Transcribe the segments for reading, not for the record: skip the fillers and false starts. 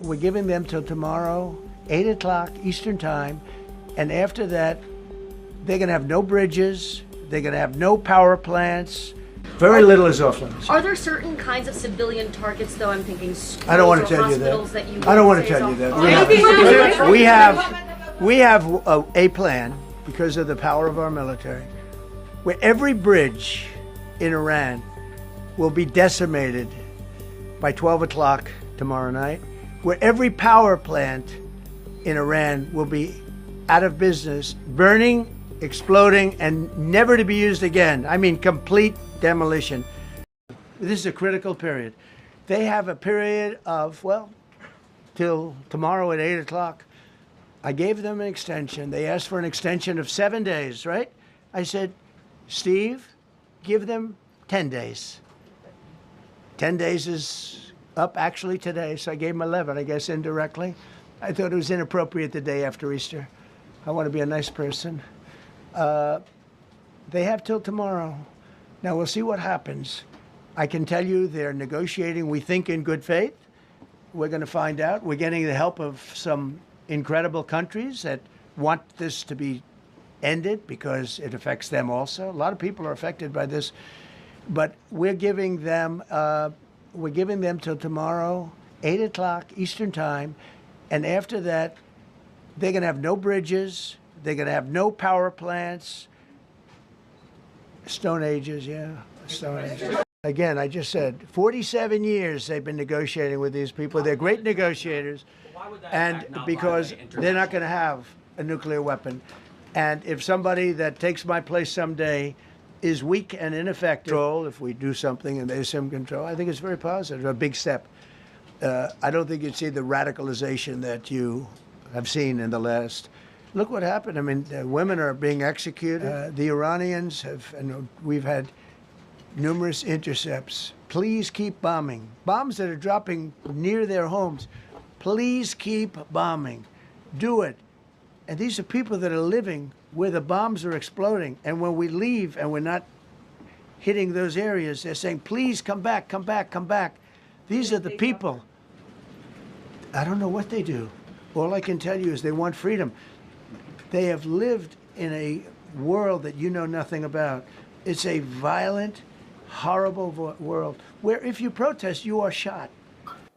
We're giving them till tomorrow, 8 o'clock Eastern Time, and after that, they're going to have no bridges, they're going to have no power plants. Very little is off limits. Are there certain kinds of civilian targets, though? I'm thinking schools I don't want to or tell you hospitals that. you I don't want say to tell is you that. off- We have a plan because of the power of our military, where every bridge in Iran will be decimated by 12 o'clock tomorrow night, where every power plant in Iran will be out of business, burning, exploding, and never to be used again. I mean, complete demolition. This is a critical period. They have a period of, well, till tomorrow at 8 o'clock. I gave them an extension. They asked for an extension of 7 days, right? I said, Steve, give them 10 days. 10 days is up actually today, so I gave him 11, I guess, indirectly. I thought it was inappropriate the day after Easter. I want to be a nice person. They have till tomorrow. Now, we'll see what happens. I can tell you they're negotiating, we think, in good faith. We're going to find out. We're getting the help of some incredible countries that want this to be ended because it affects them also. A lot of people are affected by this. But we're giving them till tomorrow, 8 o'clock Eastern Time. And after that, they're going to have no bridges. They're going to have no power plants. Stone Ages, yeah. Stone Ages. Again, I just said, 47 years they've been negotiating with these people. They're great negotiators. And because they're not going to have a nuclear weapon. And if somebody that takes my place someday is weak and ineffective, if we do something and they assume control, I think it's very positive, a big step. I don't think you'd see the radicalization that you have seen in the last. Look what happened. I mean, women are being executed. The Iranians have, and we've had numerous intercepts. Please keep bombing. Bombs that are dropping near their homes. Please keep bombing. Do it. And these are people that are living where the bombs are exploding. And when we leave and we're not hitting those areas, they're saying, please come back, come back, come back. These are the people. I don't know what they do. All I can tell you is they want freedom. They have lived in a world that you know nothing about. It's a violent, horrible world where if you protest, you are shot.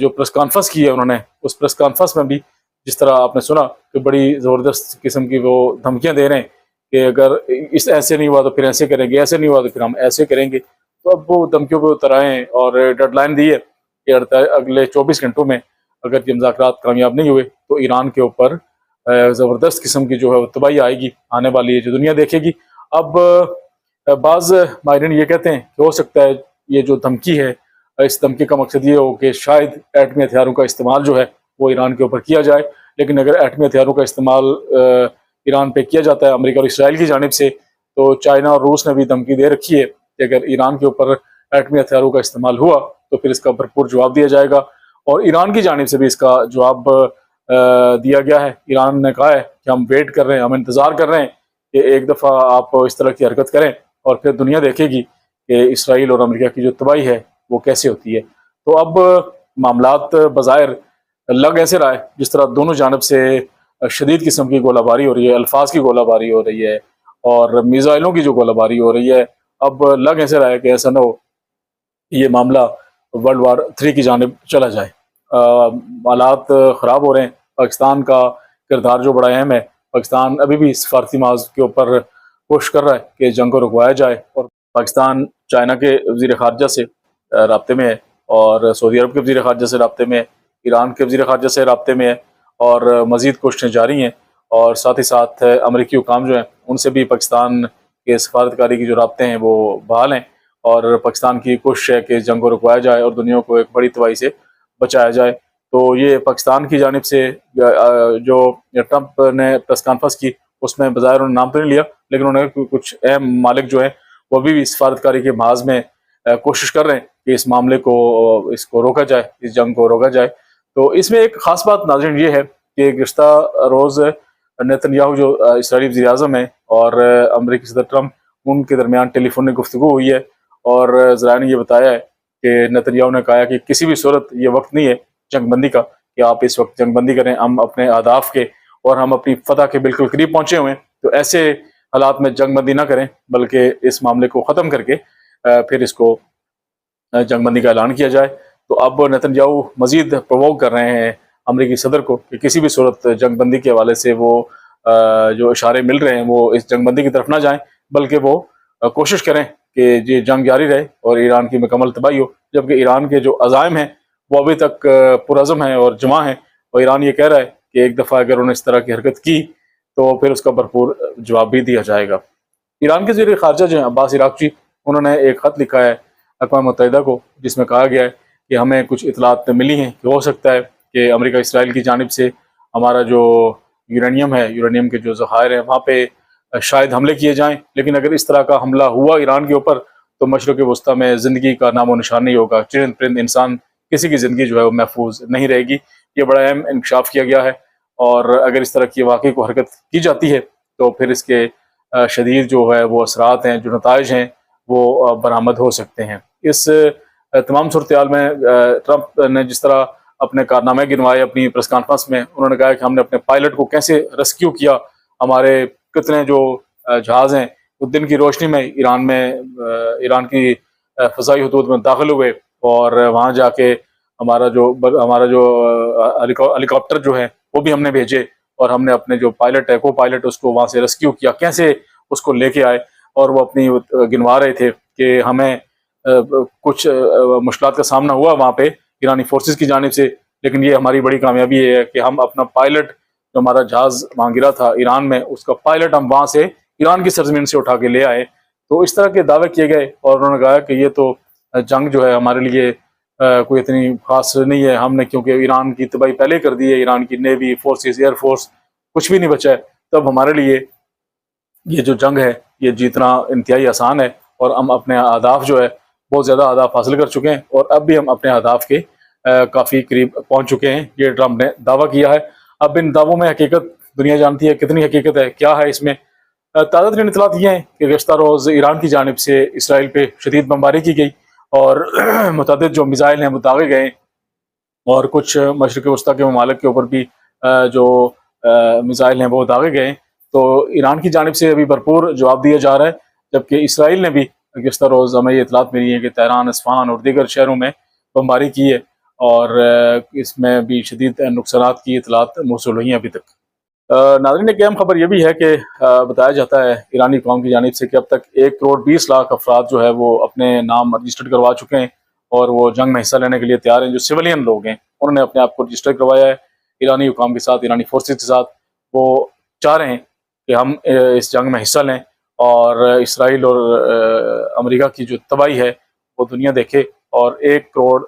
جو press conference کی ہے انہوں نے، اس press conference میں بھی جس طرح آپ نے سنا کہ بڑی زبردست قسم کی وہ دھمکیاں دے رہے ہیں کہ اگر اس ایسے نہیں ہوا تو پھر ایسے کریں گے، ایسے نہیں ہوا تو پھر ہم ایسے کریں گے. تو اب وہ دھمکیوں پہ اتر آئے ہیں اور ڈیڈ لائن دی ہے کہ اگلے 24 گھنٹوں میں اگر یہ مذاکرات کامیاب نہیں ہوئے تو ایران کے اوپر زبردست قسم کی جو ہے وہ تباہی آئے گی، آنے والی ہے جو دنیا دیکھے گی. اب بعض ماہرین یہ کہتے ہیں کہ ہو سکتا ہے یہ جو دھمکی ہے، اس دھمکی کا مقصد یہ ہو کہ شاید ایٹمی ہتھیاروں کا استعمال جو ہے وہ ایران کے اوپر کیا جائے. لیکن اگر ایٹمی ہتھیاروں کا استعمال ایران پہ کیا جاتا ہے امریکہ اور اسرائیل کی جانب سے، تو چائنا اور روس نے بھی دھمکی دے رکھی ہے کہ اگر ایران کے اوپر ایٹمی ہتھیاروں کا استعمال ہوا تو پھر اس کا بھرپور جواب دیا جائے گا. اور ایران کی جانب سے بھی اس کا جواب دیا گیا ہے. ایران نے کہا ہے کہ ہم ویٹ کر رہے ہیں، ہم انتظار کر رہے ہیں کہ ایک دفعہ آپ اس طرح کی حرکت کریں اور پھر دنیا دیکھے گی کہ اسرائیل اور امریکہ کی جو تباہی ہے وہ کیسے ہوتی ہے. تو اب معاملات بظاہر لگ ایسے رہا ہے جس طرح دونوں جانب سے شدید قسم کی گولہ باری ہو رہی ہے، الفاظ کی گولہ باری ہو رہی ہے اور میزائلوں کی جو گولہ باری ہو رہی ہے. اب لگ ایسے رہا ہے کہ ایسا نہ ہو یہ معاملہ ورلڈ وار 3 کی جانب چلا جائے. حالات خراب ہو رہے ہیں. پاکستان کا کردار جو بڑا اہم ہے، پاکستان ابھی بھی سفارتی محاذ کے اوپر کوشش کر رہا ہے کہ جنگ کو رکوایا جائے. اور پاکستان چائنا کے وزیر خارجہ سے رابطے میں ہے اور سعودی عرب کے وزیر خارجہ سے رابطے میں ہے، ایران کے وزیر خارجہ سے رابطے میں ہے اور مزید کوششیں جاری ہیں. اور ساتھ ہی ساتھ امریکی حکام جو ہیں ان سے بھی پاکستان کے سفارتکاری کی جو رابطے ہیں وہ بحال ہیں اور پاکستان کی کوشش ہے کہ جنگ کو رکوایا جائے اور دنیا کو ایک بڑی تباہی سے بچایا جائے. تو یہ پاکستان کی جانب سے جو ٹرمپ نے پریس کانفرنس کی اس میں بظاہر انہوں نے نام تو نہیں لیا، لیکن انہوں نے کچھ اہم ممالک جو ہیں وہ بھی سفارتکاری کے محاذ میں کوشش کر رہے ہیں کہ اس معاملے کو اس کو روکا جائے، اس جنگ کو روکا جائے. تو اس میں ایک خاص بات ناظرین یہ ہے کہ گزشتہ روز نیتن یاہو جو اسرائیلی وزیر اعظم ہیں اور امریکی صدر ٹرمپ ان کے درمیان ٹیلی فونک گفتگو ہوئی ہے اور ذرائع نے یہ بتایا ہے کہ نیتن یاہو نے کہا کہ کسی بھی صورت یہ وقت نہیں ہے جنگ بندی کا کہ آپ اس وقت جنگ بندی کریں، ہم اپنے اہداف کے اور ہم اپنی فتح کے بالکل قریب پہنچے ہوئے ہیں، تو ایسے حالات میں جنگ بندی نہ کریں بلکہ اس معاملے کو ختم کر کے پھر اس کو جنگ بندی کا اعلان کیا جائے. تو اب نیتن یاہو مزید پرووک کر رہے ہیں امریکی صدر کو کہ کسی بھی صورت جنگ بندی کے حوالے سے وہ جو اشارے مل رہے ہیں وہ اس جنگ بندی کی طرف نہ جائیں بلکہ وہ کوشش کریں کہ یہ جنگ جاری رہے اور ایران کی مکمل تباہی ہو. جبکہ ایران کے جو عزائم ہیں وہ ابھی تک پرعزم ہیں اور جمع ہیں اور ایران یہ کہہ رہا ہے کہ ایک دفعہ اگر انہوں نے اس طرح کی حرکت کی تو پھر اس کا بھرپور جواب بھی دیا جائے گا. ایران کے وزیر خارجہ جو ہیں عباس عراقچی، انہوں نے ایک خط لکھا ہے اقوام متحدہ کو جس میں کہا گیا ہے کہ ہمیں کچھ اطلاعات ملی ہیں کہ ہو سکتا ہے کہ امریکہ اسرائیل کی جانب سے ہمارا جو یورینیم ہے، یورینیم کے جو ذخائر ہیں وہاں پہ شاید حملے کیے جائیں. لیکن اگر اس طرح کا حملہ ہوا ایران کے اوپر تو مشرق وسطیٰ میں زندگی کا نام و نشان نہیں ہوگا، چرند پرند انسان کسی کی زندگی جو ہے وہ محفوظ نہیں رہے گی. یہ بڑا اہم انکشاف کیا گیا ہے اور اگر اس طرح کی واقعی کو حرکت کی جاتی ہے تو پھر اس کے شدید جو ہے وہ اثرات ہیں، جو نتائج ہیں وہ برآمد ہو سکتے ہیں. اس تمام صورتحال میں ٹرمپ نے جس طرح اپنے کارنامے گنوائے اپنی پریس کانفرنس میں، انہوں نے کہا کہ ہم نے اپنے پائلٹ کو کیسے ریسکیو کیا، ہمارے کتنے جو جہاز ہیں وہ دن کی روشنی میں ایران کی فضائی حدود میں داخل ہوئے اور وہاں جا کے ہمارا جو ہیلی کاپٹر جو ہے وہ بھی ہم نے بھیجے اور ہم نے اپنے جو پائلٹ ہے کو پائلٹ اس کو وہاں سے ریسکیو کیا، کیسے اس کو لے کے آئے. اور وہ اپنی گنوا رہے تھے کہ ہمیں کچھ مشکلات کا سامنا ہوا وہاں پہ ایرانی فورسز کی جانب سے، لیکن یہ ہماری بڑی کامیابی ہے کہ ہم اپنا پائلٹ جو ہمارا جہاز وہاں گرا تھا ایران میں، اس کا پائلٹ ہم وہاں سے ایران کی سرزمین سے اٹھا کے لے آئے. تو اس طرح کے دعوے کیے گئے اور انہوں نے کہا کہ یہ تو جنگ جو ہے ہمارے لیے کوئی اتنی خاص نہیں ہے، ہم نے کیونکہ ایران کی تباہی پہلے کر دی ہے، ایران کی نیوی فورسز، ایئر فورس کچھ بھی نہیں بچا ہے، تب ہمارے لیے یہ جو جنگ ہے یہ جیتنا انتہائی آسان ہے اور ہم اپنے اہداف جو ہے بہت زیادہ اہداف حاصل کر چکے ہیں اور اب بھی ہم اپنے اہداف کے کافی قریب پہنچ چکے ہیں. یہ ٹرمپ نے دعویٰ کیا ہے. اب ان دعووں میں حقیقت دنیا جانتی ہے کتنی حقیقت ہے، کیا ہے اس میں. تازہ ترین اطلاعات یہ ہیں کہ گزشتہ روز ایران کی جانب سے اسرائیل پہ شدید بمباری کی گئی اور متعدد جو میزائل ہیں وہ داغے گئے اور کچھ مشرق وسطیٰ کے ممالک کے اوپر بھی جو میزائل ہیں وہ داغے گئے. تو ایران کی جانب سے ابھی بھرپور جواب دیا جا رہا ہے، جبکہ اسرائیل نے بھی گزشتہ روز ہمیں یہ اطلاعات ملی ہیں کہ تہران، اصفہان اور دیگر شہروں میں بمباری کی ہے اور اس میں بھی شدید نقصانات کی اطلاعات موصول ہوئی ہیں ابھی تک۔ ناظرین ایک اہم خبر یہ بھی ہے کہ بتایا جاتا ہے ایرانی قوم کی جانب سے کہ اب تک 1,20,00,000 افراد جو ہے وہ اپنے نام رجسٹرڈ کروا چکے ہیں اور وہ جنگ میں حصہ لینے کے لیے تیار ہیں۔ جو سویلین لوگ ہیں انہوں نے اپنے آپ کو رجسٹر کروایا ہے ایرانی حکام کے ساتھ، ایرانی فورسز کے ساتھ۔ وہ چاہ رہے ہیں کہ ہم اس جنگ میں حصہ لیں اور اسرائیل اور امریکہ کی جو تباہی ہے وہ دنیا دیکھے، اور 1 کروڑ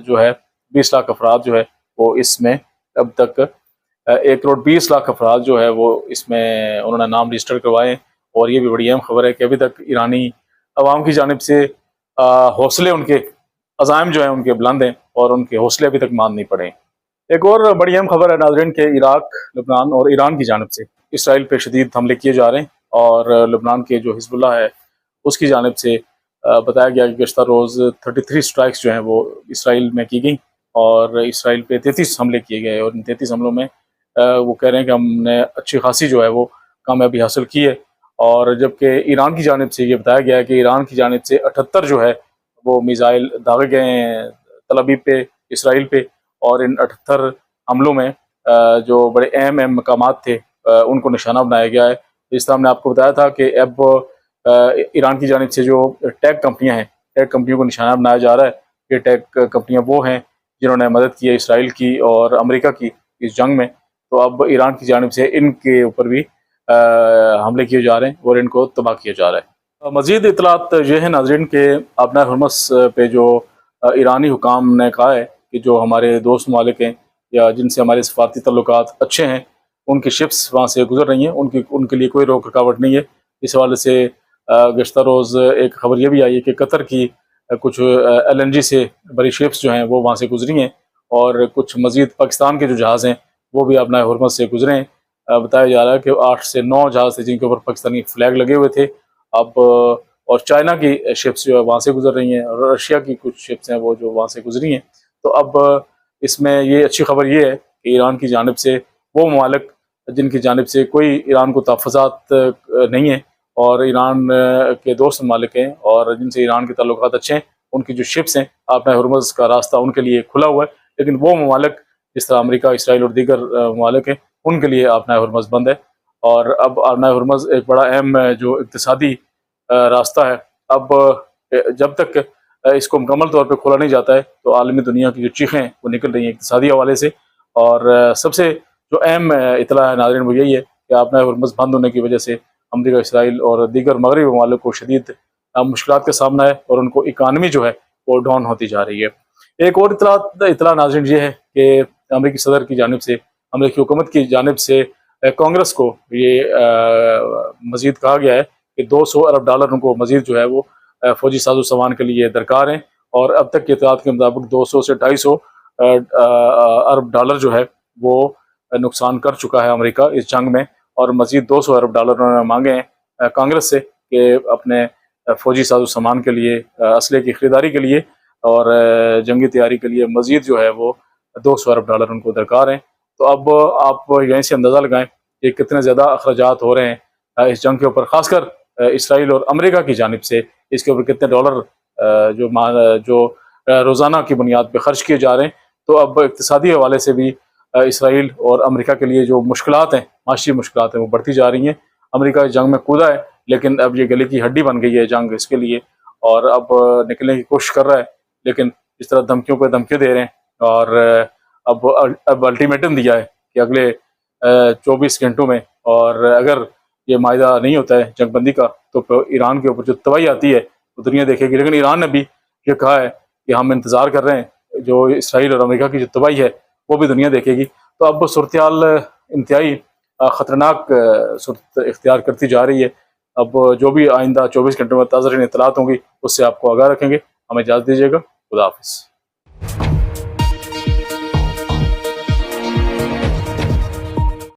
جو ہے 20 لاکھ افراد جو ہے وہ اس میں اب تک 1,20,00,000 افراد جو ہے وہ اس میں انہوں نے نام رجسٹر کروائے ہیں۔ اور یہ بھی بڑی اہم خبر ہے کہ ابھی تک ایرانی عوام کی جانب سے حوصلے ان کے عزائم جو ہیں ان کے بلند ہیں اور ان کے حوصلے ابھی تک ماند نہیں پڑے ہیں۔ ایک اور بڑی اہم خبر ہے ناظرین کہ عراق، لبنان اور ایران کی جانب سے اسرائیل پہ شدید حملے کیے جا رہے ہیں، اور لبنان کے جو حزب اللہ ہے اس کی جانب سے بتایا گیا کہ گزشتہ روز 33 سٹرائکس جو ہیں وہ اسرائیل میں کی گئیں اور اسرائیل پہ 33 حملے کیے گئے، اور ان 33 حملوں میں وہ کہہ رہے ہیں کہ ہم نے اچھی خاصی جو ہے وہ کامیابی حاصل کی ہے۔ اور جبکہ ایران کی جانب سے یہ بتایا گیا ہے کہ ایران کی جانب سے 78 جو ہے وہ میزائل داغے گئے ہیں تل ابیب پہ، اسرائیل پہ، اور ان 78 حملوں میں جو بڑے اہم مقامات تھے ان کو نشانہ بنایا گیا ہے۔ جس طرح ہم نے آپ کو بتایا تھا کہ اب ایران کی جانب سے جو ٹیک کمپنیاں ہیں، ٹیک کمپنیوں کو نشانہ بنایا جا رہا ہے۔ یہ ٹیک کمپنیاں وہ ہیں جنہوں نے مدد کی ہے اسرائیل کی اور امریکہ کی اس جنگ میں، تو اب ایران کی جانب سے ان کے اوپر بھی حملے کیے جا رہے ہیں اور ان کو تباہ کیا جا رہا ہے۔ مزید اطلاعات یہ ہے ناظرین کہ آبنائے ہرمز پہ جو ایرانی حکام نے کہا ہے کہ جو ہمارے دوست ممالک ہیں یا جن سے ہمارے سفارتی تعلقات اچھے ہیں ان کی شپس وہاں سے گزر رہی ہیں، ان کے لیے کوئی روک رکاوٹ نہیں ہے۔ اس حوالے سے گزشتہ روز ایک خبر یہ بھی آئی ہے کہ قطر کی کچھ LNG سے بڑی شپس جو ہیں وہ وہاں سے گزری ہیں، اور کچھ مزید پاکستان کے جو جہاز ہیں وہ بھی آبنائے ہرمز سے گزرے ہیں۔ بتایا جا رہا ہے کہ 8 سے 9 جہاز تھے جن کے اوپر پاکستانی فلیگ لگے ہوئے تھے اب، اور چائنا کی شپس جو ہے وہاں سے گزر رہی ہیں، اور رشیا کی کچھ شپس ہیں وہ جو وہاں سے گزری ہیں۔ تو اب اس میں یہ اچھی خبر یہ ہے کہ ایران کی جانب سے وہ ممالک جن کی جانب سے کوئی ایران کو تحفظات نہیں ہیں اور ایران کے دوست ممالک ہیں اور جن سے ایران کے تعلقات اچھے ہیں، ان کی جو شپس ہیں آبنائے ہرمز کا راستہ ان کے لیے کھلا ہوا ہے، لیکن وہ ممالک جس طرح امریکہ، اسرائیل اور دیگر ممالک ہیں ان کے لیے آبنائے ہرمز بند ہے۔ اور اب آبنائے ہرمز ایک بڑا اہم جو اقتصادی راستہ ہے، اب جب تک اس کو مکمل طور پہ کھولا نہیں جاتا ہے تو عالمی دنیا کی جو چیخیں وہ نکل رہی ہیں اقتصادی حوالے سے۔ اور سب سے جو اہم اطلاع ہے ناظرین وہ یہی ہے کہ آبنائے ہرمز بند ہونے کی وجہ سے امریکہ، اسرائیل اور دیگر مغربی ممالک کو شدید مشکلات کا سامنا ہے اور ان کو اکانومی جو ہے وہ ڈاؤن ہوتی جا رہی ہے۔ ایک اور اطلاع ناظرین یہ ہے کہ امریکی صدر کی جانب سے، امریکی حکومت کی جانب سے کانگریس کو یہ مزید کہا گیا ہے کہ $200 ارب ان کو مزید جو ہے وہ فوجی ساز و سامان کے لیے درکار ہیں، اور اب تک کے اطلاعات کے مطابق 200 سے 250 ارب جو ہے وہ نقصان کر چکا ہے امریکہ اس جنگ میں، اور مزید $200 ارب انہوں نے مانگے ہیں کانگریس سے کہ اپنے فوجی ساز و سامان کے لیے، اسلحے کی خریداری کے لیے اور جنگی تیاری کے لیے مزید جو ہے وہ $200 ارب ان کو درکار ہیں۔ تو اب آپ یہیں سے اندازہ لگائیں کہ کتنے زیادہ اخراجات ہو رہے ہیں اس جنگ کے اوپر، خاص کر اسرائیل اور امریکہ کی جانب سے اس کے اوپر کتنے ڈالر جو روزانہ کی بنیاد پہ خرچ کیے جا رہے ہیں۔ تو اب اقتصادی حوالے سے بھی اسرائیل اور امریکہ کے لیے جو مشکلات ہیں، معاشی مشکلات ہیں، وہ بڑھتی جا رہی ہیں۔ امریکہ اس جنگ میں کودا ہے لیکن اب یہ گلے کی ہڈی بن گئی ہے جنگ اس کے لیے، اور اب نکلنے کی کوشش کر رہا ہے، لیکن اس طرح دھمکیوں پہ دھمکیاں دے رہے ہیں، اور اب الٹیمیٹم دیا ہے کہ اگلے 24 گھنٹوں میں، اور اگر یہ معاہدہ نہیں ہوتا ہے جنگ بندی کا تو ایران کے اوپر جو تباہی آتی ہے وہ دنیا دیکھے گی۔ لیکن ایران نے بھی یہ کہا ہے کہ ہم انتظار کر رہے ہیں، جو اسرائیل اور امریکہ کی جو تباہی ہے وہ بھی دنیا دیکھے گی۔ تو اب صورتحال انتہائی خطرناک صورت اختیار کرتی جا رہی ہے۔ اب جو بھی آئندہ 24 گھنٹوں میں تازہ ترین اطلاعات ہوں گی اس سے آپ کو آگاہ رکھیں گے۔ ہمیں اجازت دیجیے گا، خدا حافظ۔